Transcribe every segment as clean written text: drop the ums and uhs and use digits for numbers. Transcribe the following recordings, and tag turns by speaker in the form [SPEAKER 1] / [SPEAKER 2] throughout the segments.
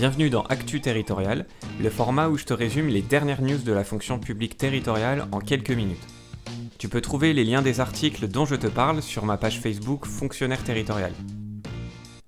[SPEAKER 1] Bienvenue dans Actu Territorial, le format où je te résume les dernières news de la fonction publique territoriale en quelques minutes. Tu peux trouver les liens des articles dont je te parle sur ma page Facebook Fonctionnaire Territorial.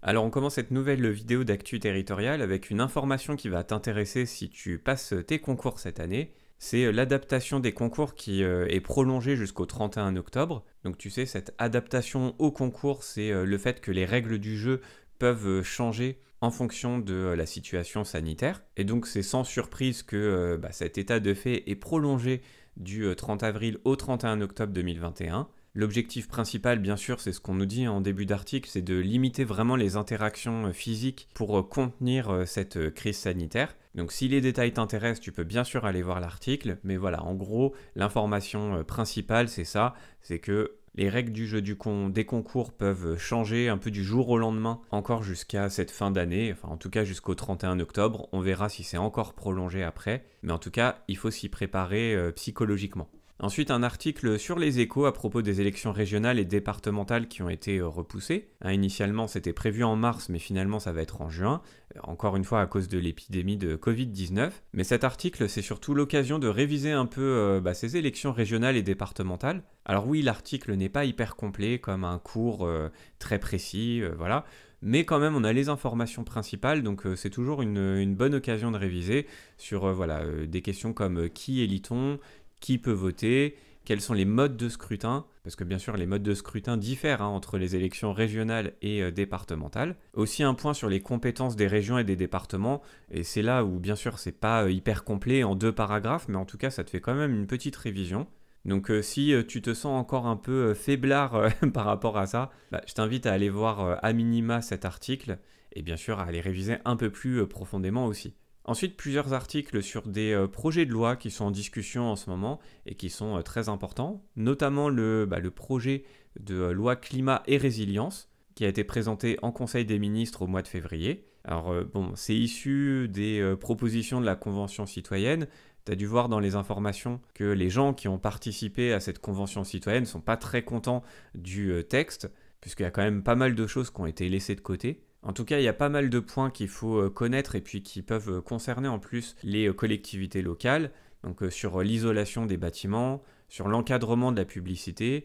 [SPEAKER 1] Alors on commence cette nouvelle vidéo d'Actu Territorial avec une information qui va t'intéresser si tu passes tes concours cette année. C'est l'adaptation des concours qui est prolongée jusqu'au 31 octobre. Donc tu sais, cette adaptation au concours, c'est le fait que les règles du jeu peuvent changer en fonction de la situation sanitaire. Et donc c'est sans surprise que cet état de fait est prolongé du 30 avril au 31 octobre 2021. L'objectif principal, bien sûr, c'est ce qu'on nous dit en début d'article, c'est de limiter vraiment les interactions physiques pour contenir cette crise sanitaire. Donc si les détails t'intéressent, tu peux bien sûr aller voir l'article, mais voilà, en gros, l'information principale, c'est ça, c'est que les règles du jeu des concours peuvent changer un peu du jour au lendemain, encore jusqu'à cette fin d'année, enfin en tout cas jusqu'au 31 octobre, on verra si c'est encore prolongé après, mais en tout cas, il faut s'y préparer psychologiquement. Ensuite, un article sur les Échos à propos des élections régionales et départementales qui ont été repoussées. Initialement, c'était prévu en mars, mais finalement, ça va être en juin, encore une fois à cause de l'épidémie de Covid-19. Mais cet article, c'est surtout l'occasion de réviser un peu ces élections régionales et départementales. Alors oui, l'article n'est pas hyper complet, comme un cours très précis, voilà. Mais quand même, on a les informations principales, donc c'est toujours une bonne occasion de réviser sur des questions comme qui élit-on, qui peut voter, quels sont les modes de scrutin, parce que bien sûr les modes de scrutin diffèrent entre les élections régionales et départementales. Aussi un point sur les compétences des régions et des départements, et c'est là où bien sûr c'est pas hyper complet en 2 paragraphes, mais en tout cas ça te fait quand même une petite révision. Donc si tu te sens encore un peu faiblard par rapport à ça, je t'invite à aller voir à minima cet article, et bien sûr à aller réviser un peu plus profondément aussi. Ensuite, plusieurs articles sur des projets de loi qui sont en discussion en ce moment et qui sont très importants, notamment le projet de loi climat et résilience qui a été présenté en Conseil des ministres au mois de février. Alors c'est issu des propositions de la Convention citoyenne. Tu as dû voir dans les informations que les gens qui ont participé à cette Convention citoyenne ne sont pas très contents du texte, puisqu'il y a quand même pas mal de choses qui ont été laissées de côté. En tout cas, il y a pas mal de points qu'il faut connaître et puis qui peuvent concerner en plus les collectivités locales, donc sur l'isolation des bâtiments, sur l'encadrement de la publicité,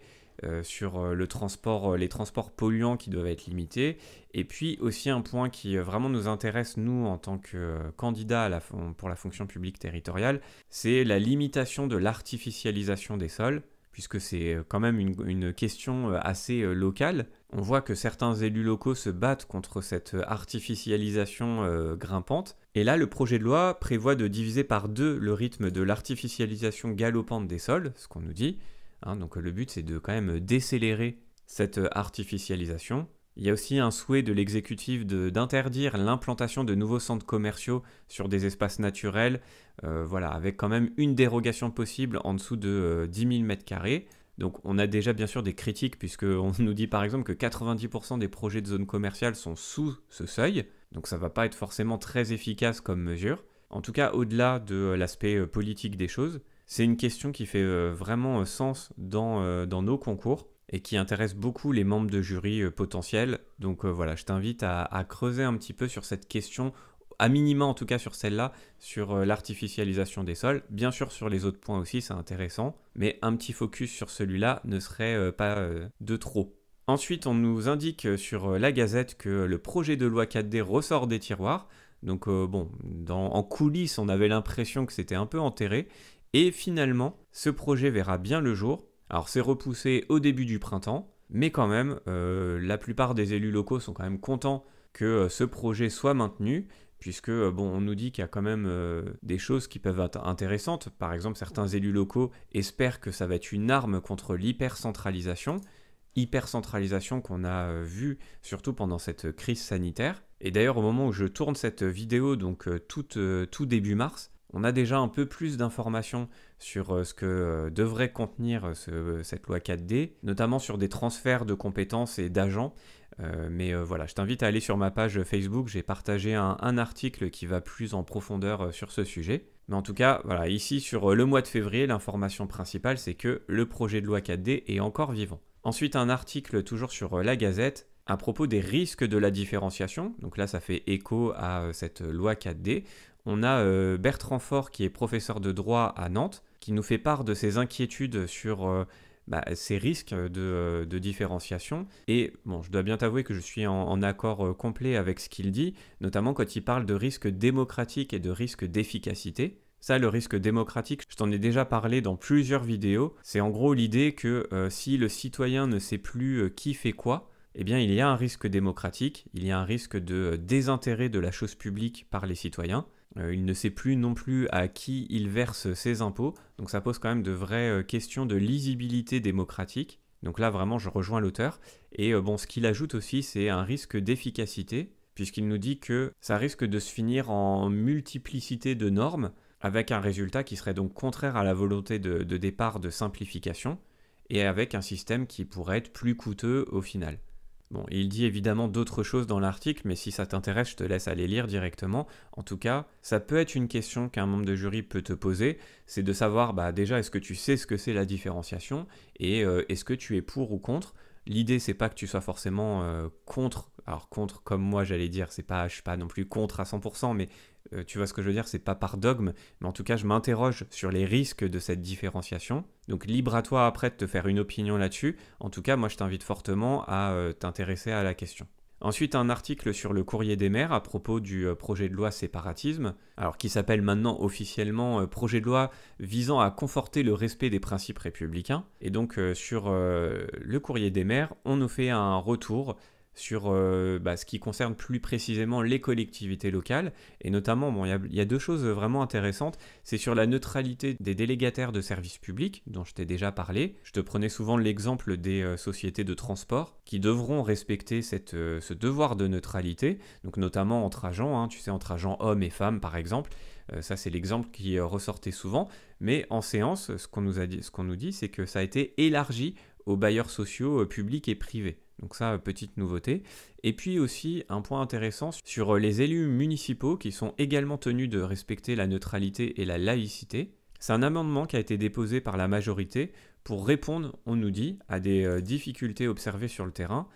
[SPEAKER 1] sur les transports polluants qui doivent être limités, et puis aussi un point qui vraiment nous intéresse, nous, en tant que candidats pour la fonction publique territoriale, c'est la limitation de l'artificialisation des sols, puisque c'est quand même une question assez locale. On voit que certains élus locaux se battent contre cette artificialisation grimpante. Et là, le projet de loi prévoit de diviser par 2 le rythme de l'artificialisation galopante des sols, ce qu'on nous dit. Donc le but, c'est de quand même décélérer cette artificialisation. Il y a aussi un souhait de l'exécutif d'interdire l'implantation de nouveaux centres commerciaux sur des espaces naturels, avec quand même une dérogation possible en dessous de 10 000 m². Donc on a déjà bien sûr des critiques puisqu'on nous dit par exemple que 90% des projets de zones commerciales sont sous ce seuil, donc ça ne va pas être forcément très efficace comme mesure. En tout cas, au-delà de l'aspect politique des choses, c'est une question qui fait vraiment sens dans nos concours et qui intéresse beaucoup les membres de jury potentiels. Donc je t'invite à creuser un petit peu sur cette question, à minima en tout cas sur celle-là, sur l'artificialisation des sols. Bien sûr sur les autres points aussi, c'est intéressant, mais un petit focus sur celui-là ne serait pas de trop. Ensuite, on nous indique sur la Gazette que le projet de loi 4D ressort des tiroirs. Donc en coulisses, on avait l'impression que c'était un peu enterré. Et finalement, ce projet verra bien le jour. Alors c'est repoussé au début du printemps, mais quand même, la plupart des élus locaux sont quand même contents que ce projet soit maintenu, puisque on nous dit qu'il y a quand même des choses qui peuvent être intéressantes. Par exemple, certains élus locaux espèrent que ça va être une arme contre l'hypercentralisation qu'on a vue surtout pendant cette crise sanitaire. Et d'ailleurs, au moment où je tourne cette vidéo, donc tout début mars, on a déjà un peu plus d'informations sur ce que devrait contenir cette loi 4D, notamment sur des transferts de compétences et d'agents. Je t'invite à aller sur ma page Facebook, j'ai partagé un article qui va plus en profondeur sur ce sujet. Mais en tout cas, ici sur le mois de février, l'information principale, c'est que le projet de loi 4D est encore vivant. Ensuite, un article toujours sur la Gazette À propos des risques de la différenciation, donc là ça fait écho à cette loi 4D, on a Bertrand Faure qui est professeur de droit à Nantes, qui nous fait part de ses inquiétudes sur ces risques de différenciation. Et bon, je dois bien t'avouer que je suis en accord complet avec ce qu'il dit, notamment quand il parle de risque démocratique et de risque d'efficacité. Ça, le risque démocratique, je t'en ai déjà parlé dans plusieurs vidéos. C'est en gros l'idée que si le citoyen ne sait plus qui fait quoi, eh bien il y a un risque démocratique, il y a un risque de désintérêt de la chose publique par les citoyens. Il ne sait plus non plus à qui il verse ses impôts, donc ça pose quand même de vraies questions de lisibilité démocratique. Donc là vraiment je rejoins l'auteur. Et bon, ce qu'il ajoute aussi, c'est un risque d'efficacité, puisqu'il nous dit que ça risque de se finir en multiplicité de normes, avec un résultat qui serait donc contraire à la volonté de départ de simplification, et avec un système qui pourrait être plus coûteux au final. Bon, il dit évidemment d'autres choses dans l'article, mais si ça t'intéresse, je te laisse aller lire directement. En tout cas, ça peut être une question qu'un membre de jury peut te poser, c'est de savoir déjà est-ce que tu sais ce que c'est la différenciation, et est-ce que tu es pour ou contre. L'idée, c'est pas que tu sois forcément contre. Alors contre, comme moi j'allais dire, je suis pas non plus contre à 100%, mais tu vois ce que je veux dire, c'est pas par dogme, mais en tout cas je m'interroge sur les risques de cette différenciation. Donc libre à toi après de te faire une opinion là-dessus. En tout cas, moi je t'invite fortement à t'intéresser à la question. Ensuite, un article sur le Courrier des maires à propos du projet de loi séparatisme, alors qui s'appelle maintenant officiellement projet de loi visant à conforter le respect des principes républicains. Et donc sur le Courrier des maires, on nous fait un retour sur ce qui concerne plus précisément les collectivités locales. Et notamment, il y a deux choses vraiment intéressantes. C'est sur la neutralité des délégataires de services publics, dont je t'ai déjà parlé. Je te prenais souvent l'exemple des sociétés de transport qui devront respecter ce devoir de neutralité, donc notamment entre agents, tu sais, entre agents hommes et femmes par exemple. Ça, c'est l'exemple qui ressortait souvent. Mais en séance, ce qu'on nous dit, c'est que ça a été élargi aux bailleurs sociaux publics et privés. Donc ça, petite nouveauté. Et puis aussi, un point intéressant sur les élus municipaux qui sont également tenus de respecter la neutralité et la laïcité. C'est un amendement qui a été déposé par la majorité pour répondre, on nous dit, à des difficultés observées sur le terrain,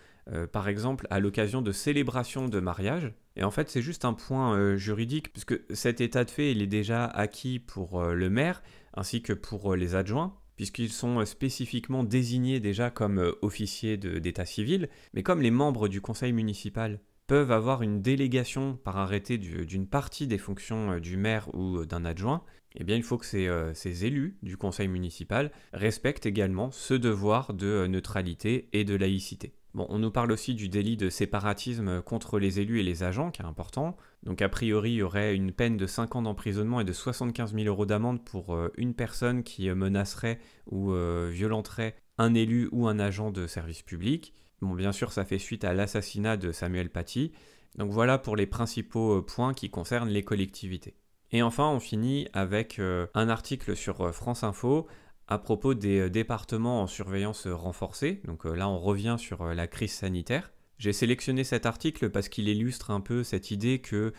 [SPEAKER 1] par exemple à l'occasion de célébrations de mariage. Et en fait, c'est juste un point juridique, puisque cet état de fait, il est déjà acquis pour le maire, ainsi que pour les adjoints, puisqu'ils sont spécifiquement désignés déjà comme officiers d'état civil, mais comme les membres du conseil municipal peuvent avoir une délégation par arrêté d'une partie des fonctions du maire ou d'un adjoint, eh bien il faut que ces élus du conseil municipal respectent également ce devoir de neutralité et de laïcité. Bon, on nous parle aussi du délit de séparatisme contre les élus et les agents, qui est important. Donc a priori, il y aurait une peine de 5 ans d'emprisonnement et de 75 000 € d'amende pour une personne qui menacerait ou violenterait un élu ou un agent de service public. Bon, bien sûr, ça fait suite à l'assassinat de Samuel Paty. Donc voilà pour les principaux points qui concernent les collectivités. Et enfin, on finit avec un article sur France Info à propos des départements en surveillance renforcée. Donc là, on revient sur la crise sanitaire. J'ai sélectionné cet article parce qu'il illustre un peu cette idée que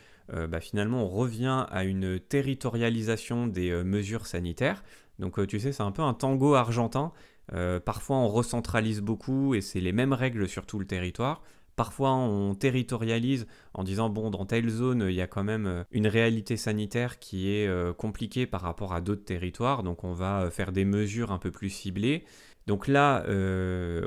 [SPEAKER 1] finalement, on revient à une territorialisation des mesures sanitaires. Donc tu sais, c'est un peu un tango argentin. Parfois, on recentralise beaucoup et c'est les mêmes règles sur tout le territoire. Parfois, on territorialise en disant, bon, dans telle zone, il y a quand même une réalité sanitaire qui est compliquée par rapport à d'autres territoires, donc on va faire des mesures un peu plus ciblées. Donc là,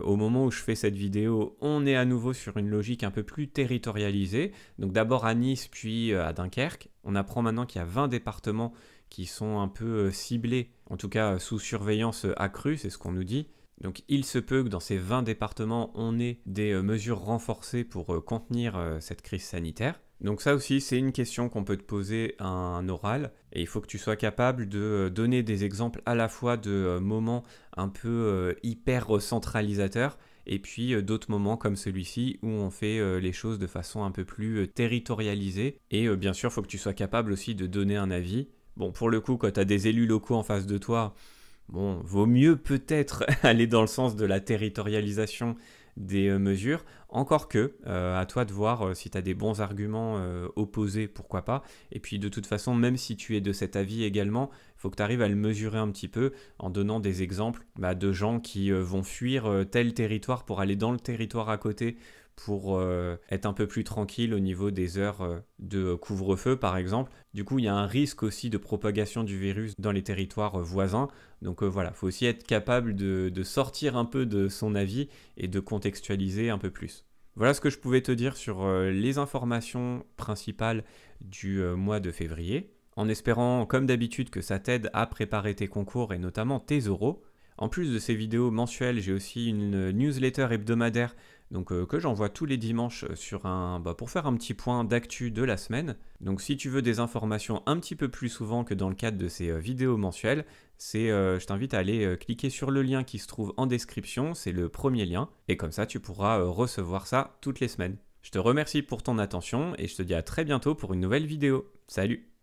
[SPEAKER 1] au moment où je fais cette vidéo, on est à nouveau sur une logique un peu plus territorialisée. Donc d'abord à Nice, puis à Dunkerque. On apprend maintenant qu'il y a 20 départements qui sont un peu ciblés, en tout cas sous surveillance accrue, c'est ce qu'on nous dit. Donc il se peut que dans ces 20 départements, on ait des mesures renforcées pour contenir cette crise sanitaire. Donc ça aussi, c'est une question qu'on peut te poser à un oral, et il faut que tu sois capable de donner des exemples à la fois de moments un peu hyper centralisateurs, et puis d'autres moments comme celui-ci où on fait les choses de façon un peu plus territorialisée, et bien sûr, il faut que tu sois capable aussi de donner un avis. Bon, pour le coup, quand tu as des élus locaux en face de toi, bon, vaut mieux peut-être aller dans le sens de la territorialisation des mesures, encore que, à toi de voir si tu as des bons arguments opposés, pourquoi pas. Et puis de toute façon, même si tu es de cet avis également, il faut que tu arrives à le mesurer un petit peu en donnant des exemples de gens qui vont fuir tel territoire pour aller dans le territoire à côté pour être un peu plus tranquille au niveau des heures de couvre-feu par exemple. Du coup, il y a un risque aussi de propagation du virus dans les territoires voisins. Donc voilà, il faut aussi être capable de sortir un peu de son avis et de contextualiser un peu plus. Voilà ce que je pouvais te dire sur les informations principales du mois de février, en espérant comme d'habitude que ça t'aide à préparer tes concours et notamment tes oraux. En plus de ces vidéos mensuelles, j'ai aussi une newsletter hebdomadaire que j'envoie tous les dimanches pour faire un petit point d'actu de la semaine. Donc si tu veux des informations un petit peu plus souvent que dans le cadre de ces vidéos mensuelles, je t'invite à aller cliquer sur le lien qui se trouve en description, c'est le premier lien, et comme ça tu pourras recevoir ça toutes les semaines. Je te remercie pour ton attention et je te dis à très bientôt pour une nouvelle vidéo. Salut!